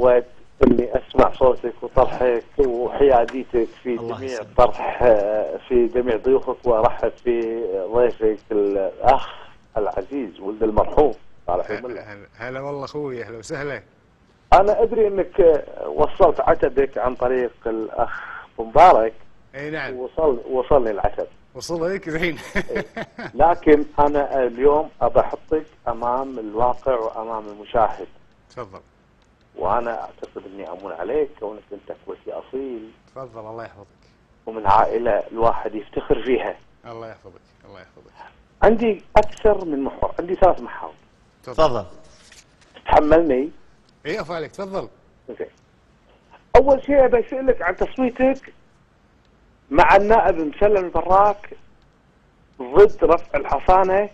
واني اسمع صوتك وطرحك وحياديتك في جميع طرح في جميع ضيوفك، وارحب في ضيفك الاخ العزيز ولد المرحوم صالح الملا. هلا والله اخوي، اهلا وسهلا. انا ادري انك وصلت عتبك عن طريق الاخ مبارك. اي نعم. وصلني العتب. وصل لك زين. لكن انا اليوم ابى احطك امام الواقع وامام المشاهد. تفضل. وانا اعتقد اني امون عليك كونك انت كويتي اصيل. تفضل الله يحفظك. ومن عائله الواحد يفتخر فيها. الله يحفظك الله يحفظك. عندي اكثر من محور، عندي 3 محاور. تفضل. تحملني؟ اي عفوا عليك، تفضل. زين. اول شيء ابي اسالك عن تصويتك مع النائب مسلم البراك ضد رفع الحصانه.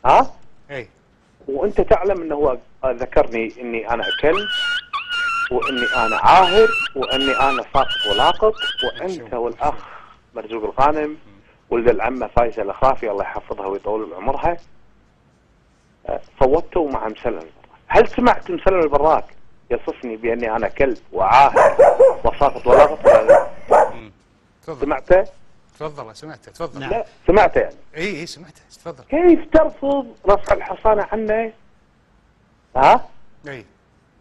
ها؟ اي. وانت تعلم انه هو ذكرني اني انا كلب، واني انا عاهر، واني انا ساقط ولاقط، وانت والاخ مرزوق الغانم ولد العمه فايزه الاخرافي الله يحفظها ويطول عمرها صوتوا مع مسلم البراك. هل سمعت مسلم البراك يصفني باني انا كلب وعاهر وساقط ولاقط ولا لا؟ سمعته؟ تفضل. سمعته تفضل. لا سمعته يعني. اي سمعته تفضل. كيف ترفض رفع الحصانه عنه؟ ها؟ اي.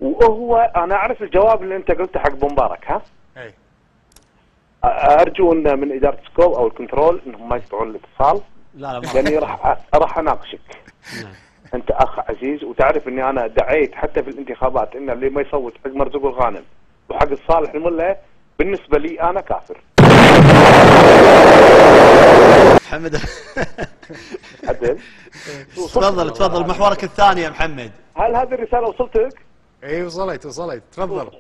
وهو انا اعرف الجواب اللي انت قلته حق ابو مبارك. ها؟ اي. ارجو ان من اداره سكوب او الكنترول انهم ما يقطعون الاتصال. لا لاني راح اناقشك. انت اخ عزيز، وتعرف اني انا دعيت حتى في الانتخابات ان اللي ما يصوت حق مرزوق الغانم وحق صالح الملا بالنسبه لي انا كافر. محمد عدل. تفضل محورك الثاني يا محمد. هل هذه الرساله وصلتك؟ اي وصلت تفضل.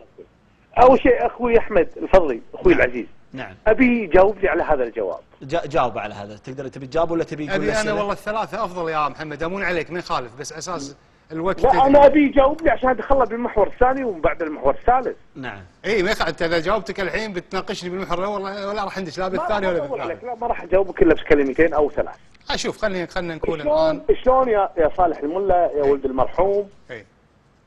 اول شيء اخوي احمد الفضلي اخوي العزيز. نعم. ابي يجاوب لي على هذا الجواب. جاوب على هذا. تقدر تبي تجاوب ولا تبي يقول ابي انا والله الثلاثه افضل يا محمد، امون عليك ما يخالف، بس اساس الوقت. لا انا ابي يجاوب لي عشان ادخله بالمحور الثاني ومن بعد المحور الثالث. نعم. اي ما يخالف، انت اذا جاوبتك الحين بتناقشني بالمحور والله ولا راح ندش لا بالثاني ولا بالثالث. لا ما راح اجاوبك الا بكلمتين او 3. اشوف خلينا نكون الان شلون يا صالح الملا يا ولد المرحوم. اي.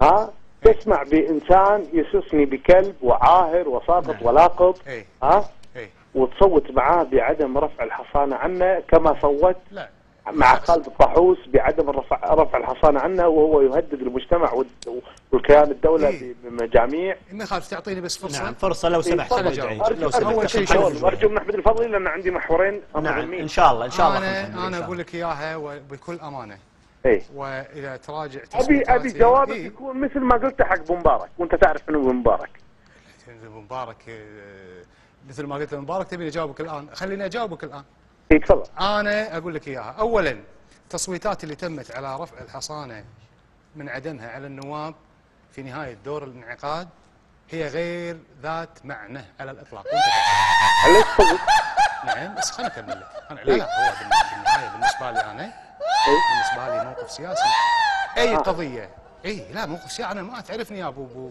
ها؟ تسمع بانسان يسسني بكلب وعاهر وساقط ولاقط. اي. ها؟ اي. وتصوت معاه بعدم رفع الحصانه عنه كما صوت لا مع خالد الطاحوس بعدم رفع الحصانه عنه، وهو يهدد المجتمع والكيان الدوله بمجاميع. ما يخالف تعطيني بس فرصه. نعم فرصه لو سمحت. لو سمحت. اول شيء ارجو من احمد الفضلي لان عندي محورين. نعم ان شاء الله انا اقول لك اياها وبكل امانه. اي. واذا تراجع ابي جوابك يكون مثل ما قلت حق ابو مبارك، وانت تعرف انه ابو مبارك. ابو مبارك مثل ما قلت مبارك تبيني اجاوبك الان، خليني اجاوبك الان. اي تفضل. انا اقول لك اياها. اولا التصويتات اللي تمت على رفع الحصانه من عدمها على النواب في نهايه دور الانعقاد هي غير ذات معنى على الاطلاق. ليش تصوت؟ نعم بس خليني اكمل لك. لا هو بالنهايه بالنسبه لي انا بالنسبه لي موقف سياسي. اي قضيه. اي لا موقف سياسي. انا ما تعرفني يا ابو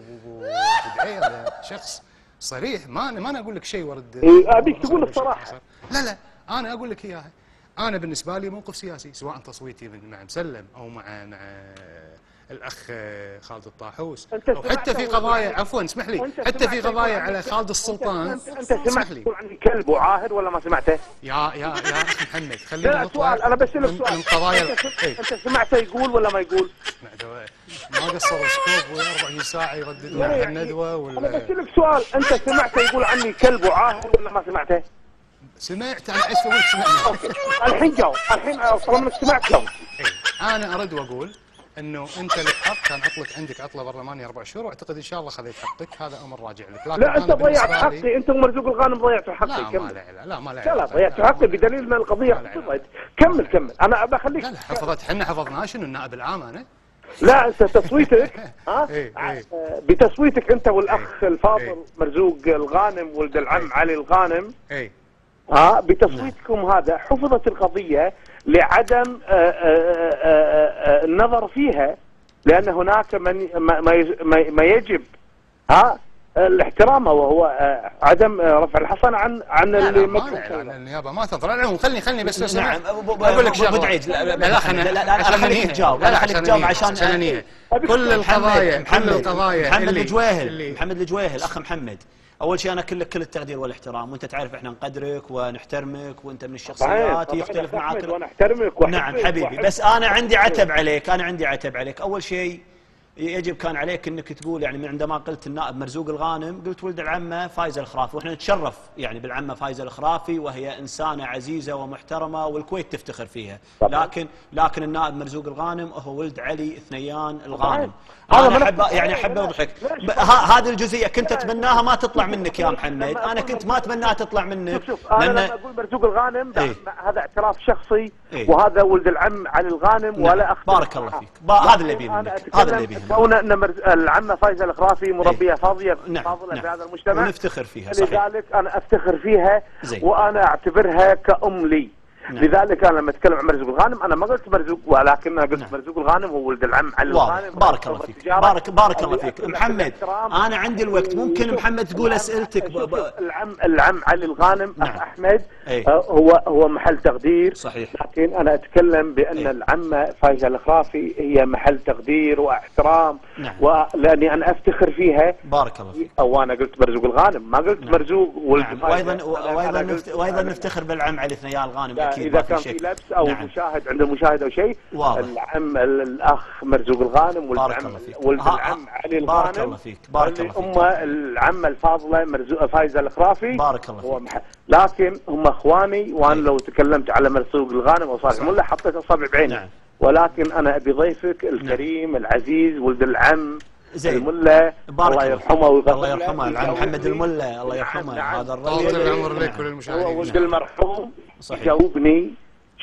دعير شخص صريح، ما انا اقول لك شيء ورد. ابيك تقول الصراحه. لا انا اقول لك اياها. انا بالنسبه لي موقف سياسي، سواء تصويتي مع مسلم او مع الاخ خالد الطاحوس، او حتى في قضايا عفوا اسمح لي، حتى في قضايا على خالد السلطان. انت سمعت يقول عني كلب وعاهر ولا ما سمعته؟ يا اخي محمد خلينا نطلع. انا بسألك سؤال من قضايا انت سمعته يقول ولا ما يقول؟ ما قصروا سكوب و24 ساعه يرددون على الندوه ولا. انا بسألك سؤال، انت سمعته يقول عني كلب وعاهر ولا ما سمعته؟ سمعت. انا اسف وانت سمعت. الحين جاوب، الحين طالما انك سمعت جاوب. انا ارد واقول انه انت لك حق، كان عطلك عندك عطله برلمانيه 4 شهور، واعتقد ان شاء الله خذيت حقك، هذا امر راجع لك. لكن لا انت ضيعت حقي، انت ومرزوق الغانم ضيعتوا حقي. لا ما لا لا ضيعتوا حقي بدليل ان القضيه حفظت. كمل انا بخليك. لا حفظت، احنا حفظناه شنو النائب العام انا. لا انت تصويتك بتصويتك انت والاخ الفاضل مرزوق الغانم ولد العم علي الغانم. بتصويتكم هذا حفظت القضيه لعدم النظر فيها، لان هناك ما يجب الاحترام وهو عدم رفع الحصانه عن اللي لا النيابه ما تنظر. العموم خلني بس نعم اقول لك شغله. ابو دعيج لا خليك تجاوب، لا خليك تجاوب عشان كل القضايا محمد الجويهل الاخ محمد. اول شيء انا كل التقدير والاحترام، وانت تعرف احنا نقدرك ونحترمك، وانت من الشخصيات يختلف معك. وانا احترمك نعم حبيبي، بس انا عندي عتب عليك. اول شيء يجب كان عليك انك تقول، يعني من عندما قلت النائب مرزوق الغانم قلت ولد العمه فايزه الخرافي، واحنا نتشرف يعني بالعمه فايزه الخرافي، وهي انسانه عزيزه ومحترمه والكويت تفتخر فيها. لكن النائب مرزوق الغانم هو ولد علي ثنيان الغانم. انا احب اوضحك هذه الجزئيه كنت اتمناها ما تطلع منك يا محمد، انا كنت ما اتمناها تطلع منك. شوف انا لما اقول مرزوق الغانم هذا اعتراف شخصي، وهذا ولد العم علي الغانم ولا اختلف. بارك الله فيك، هذا اللي يبي منك، هذا اللي يبي منك. كون ان العمه فايزه الخرافي مربيه فاضله في هذا المجتمع ونفتخر فيها، صحيح. لذلك انا افتخر فيها وانا اعتبرها كأم لي. لذلك انا لما اتكلم عن مرزوق الغانم انا ما قلت مرزوق، ولكن انا قلت مرزوق الغانم هو ولد العم علي الغانم. بارك الله فيك، بارك الله فيك محمد. انا عندي الوقت، ممكن محمد تقول اسئلتك. العم علي الغانم اخ احمد هو محل تقدير، صحيح. لكن انا اتكلم بان العمه فايزه الخرافي هي محل تقدير واحترام، ولاني انا افتخر فيها. بارك الله فيك. او انا قلت مرزوق الغانم، ما قلت مرزوق ولد. وايضا نفتخر بالعم علي ثنيان الغانم. إذا كان في لبس أو مشاهد عند المشاهد أو شيء، العم الأخ مرزوق الغانم ولد العم علي الغانم. بارك الله فيك، بارك الله فيك. العمة الفاضلة فايزة الخرافي. بارك الله فيك. لكن هم إخواني، وأنا لو تكلمت على مرزوق الغانم أو صالح ملا حطيت أصابع بعيني. ولكن أنا أبي ضيفك الكريم العزيز ولد العم الملا، الله يرحمه ويغفر له. الله يرحمه العم محمد الملا، الله يرحمه. هذا الرجل طول العمر لك وللمشاهدين. هو ولد المرحوم. جاوبني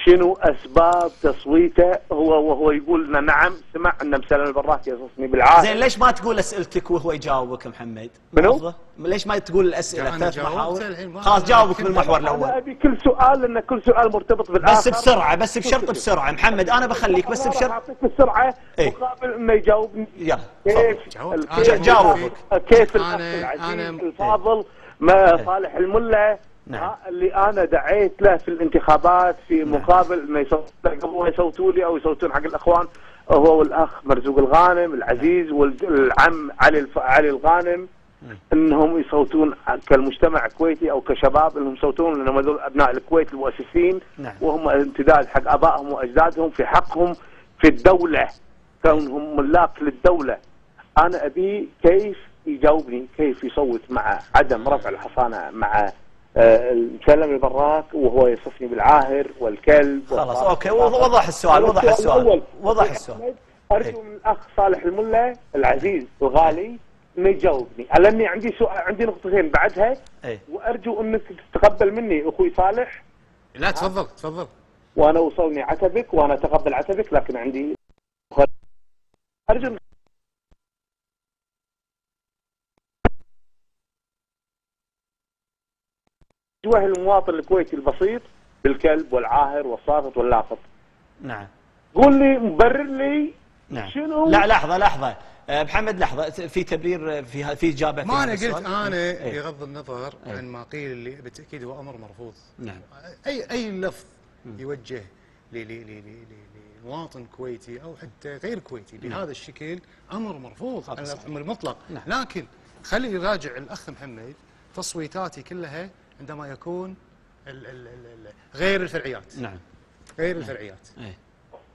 شنو اسباب تصويته وهو يقول لنا نعم سمع ان مسلم البراك يصفني بالعافيه. زين ليش ما تقول اسئلتك وهو يجاوبك محمد؟ منو؟ ليش ما تقول الاسئله 3 محاور؟ خلاص جاوبك بالمحور الاول. انا ابي كل سؤال، لان كل سؤال مرتبط بالاخر. بس بسرعه، بس بشرط بسرعه محمد، انا بخليك بس بشرط. اعطيك بسرعه مقابل انه يجاوبني. يلا جاوبك. كيف الاخ العزيز الفاضل صالح الملا اللي انا دعيت له في الانتخابات في مقابل انه يصوتوا لي او يصوتون حق الاخوان، هو والاخ مرزوق الغانم العزيز والعم علي الغانم، انهم يصوتون كالمجتمع الكويتي او كشباب، انهم يصوتون لانهم هذول ابناء الكويت المؤسسين، وهم امتداد حق ابائهم واجدادهم في حقهم في الدوله، كونهم ملاك للدوله. انا ابي كيف يجاوبني، كيف يصوت مع عدم رفع الحصانه مع مسلم البراك وهو يصفني بالعاهر والكلب. خلاص اوكي، وضح السؤال. وضح السؤال. ارجو من الاخ صالح الملا العزيز الغالي انه يجاوبني، لاني عندي نقطتين بعدها، وارجو انك تتقبل مني اخوي صالح. لا تفضل. وانا وصلني عتبك وانا اتقبل عتبك، لكن عندي ارجو جواه المواطن الكويتي البسيط بالكلب والعاهر والصافط واللاقط. نعم. قول لي مبرر لي. نعم. شنو؟ لا لحظة محمد، لحظة، في تبرير في إجابة. ما أنا قلت أنا بغض النظر عن ما قيل اللي بالتأكيد هو أمر مرفوض. نعم. أي لفظ يوجه لمواطن كويتي أو حتى غير كويتي بهذا الشكل أمر مرفوض، أمر مطلق. لكن خلي يراجع الأخ محمد تصويتاتي كلها عندما يكون غير الفرعيات. نعم. غير الفرعيات.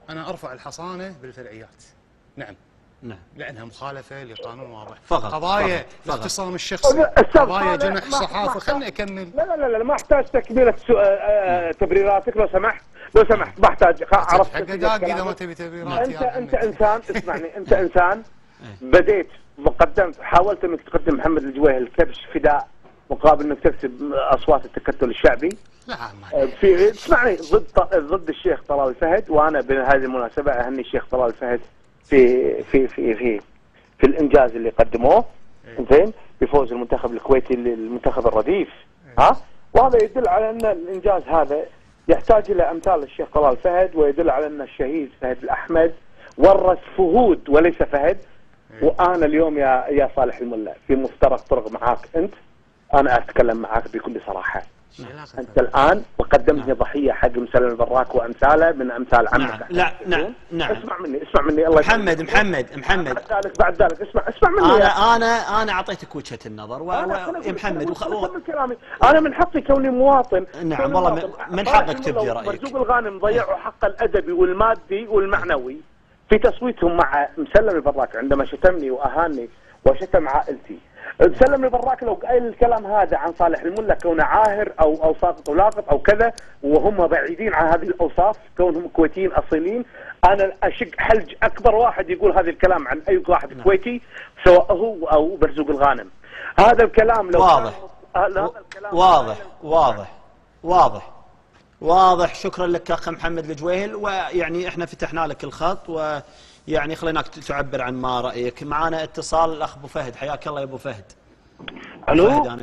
أنا أرفع الحصانة بالفرعيات. نعم. لأنها مخالفة لقانون واضح. فقط. قضايا الاختصام الشخصي، قضايا جنح صحافة. خلني أكمل. لا ما أحتاج تكملة تبريراتك لو سمحت. ما أحتاج. عرفت حق دقائق إذا ما تبي تبريرات. أنت إنسان اسمعني، أنت إنسان بديت وقدمت، حاولت أنك تقدم محمد الجويهل كبش فداء مقابل انك تكسب اصوات التكتل الشعبي. لا ما في اسمعني ضد الشيخ طلال الفهد، وانا بهذه المناسبه اهني الشيخ طلال الفهد في الانجاز اللي قدموه زين بفوز المنتخب الكويتي للمنتخب الرديف. وهذا يدل على ان الانجاز هذا يحتاج الى امثال الشيخ طلال الفهد، ويدل على ان الشهيد فهد الاحمد ورث فهود وليس فهد، وانا اليوم يا صالح الملا في مفترق طرق معاك انت، انا اتكلم معاك بكل صراحه. انت الان وقدمتني ضحيه حق مسلم البراك وامثاله من امثال عمك. نعم. اسمع مني الله محمد بعد ذلك اسمع مني. انا اعطيتك وجهه النظر يا محمد كلامي. انا من حقي كوني مواطن. نعم والله من حقك تبدي رايك. مرزوق الغانم ضيعوا حقه الادبي والمادي والمعنوي في تصويتهم مع مسلم البراك عندما شتمني واهاني وشتم عائلتي. مسلم البراك لو قايل الكلام هذا عن صالح الملا كونه عاهر او ساقط ولاقط او كذا، وهم بعيدين عن هذه الاوصاف كونهم كويتيين اصيلين، انا اشق حلج اكبر واحد يقول هذا الكلام عن اي واحد كويتي سواء هو او مرزوق الغانم. هذا الكلام لو واضح. شكرا لك اخ محمد الجويهل، ويعني احنا فتحنا لك الخط ويعني خليناك تعبر عن ما رايك. معانا اتصال الاخ ابو فهد، حياك الله يا ابو فهد. الو.